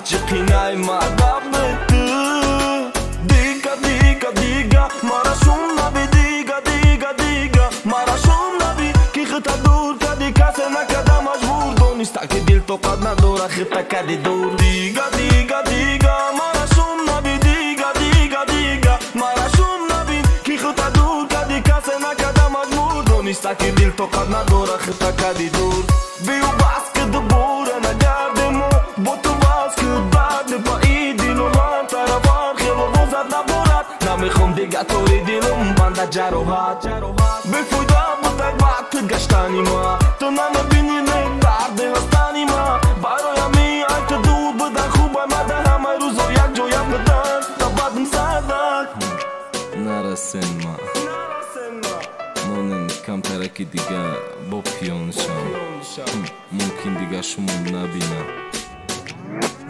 Jiqinay madabtu Diga, diga, diga Marashum nabi diga, diga, diga Marashum nabi Ki khita dur kadi kase na kada majbur Donista ki dil to qad nadora khita kadi dur Diga, diga, diga Marashum nabi diga, diga, diga Marashum nabi Ki khita dur kadi kase na kada majbur Donista ki dil to qad nadora khita kadi dur Biu bas ke dubur ana gardemo Botu bas ke bad ba idi no man taravar khelo bozad naborat Namikhom diga tori dilum banda jarohat Befuda butak bak gashtani ma Tu na nabini ne darde hastani ma Baro yami ay te dur budan khuba mada hamay ruzo yak jo yak budan Tabad msadak Narasen ma Monen kam taraki diga bopyon sham Mumkin diga shumum nabina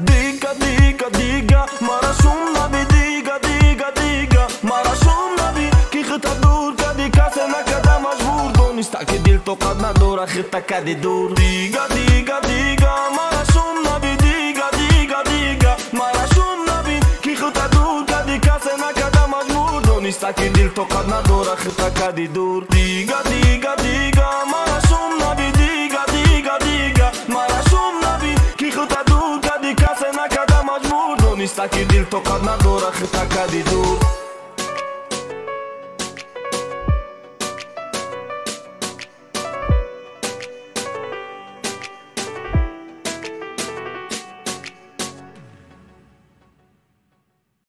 Diga, diga, diga Marashum nabi diga, diga, diga Marashum nabi Ki khita dur kadi kase na kada majbur Donista ki dil to qad nadora khita kadi dur Diga, diga, diga Marashum nabi diga, diga, diga Marashum nabi Ki khita dur kadi kase na kada majbur Donista ki dil to qad nadora khita kadi dur Diga, diga, diga Marashum nabi diga, diga, diga Marashum nabi Ki khita dur kadi kase na kada majbur Donista ki dil to qad nadora khita kadi dur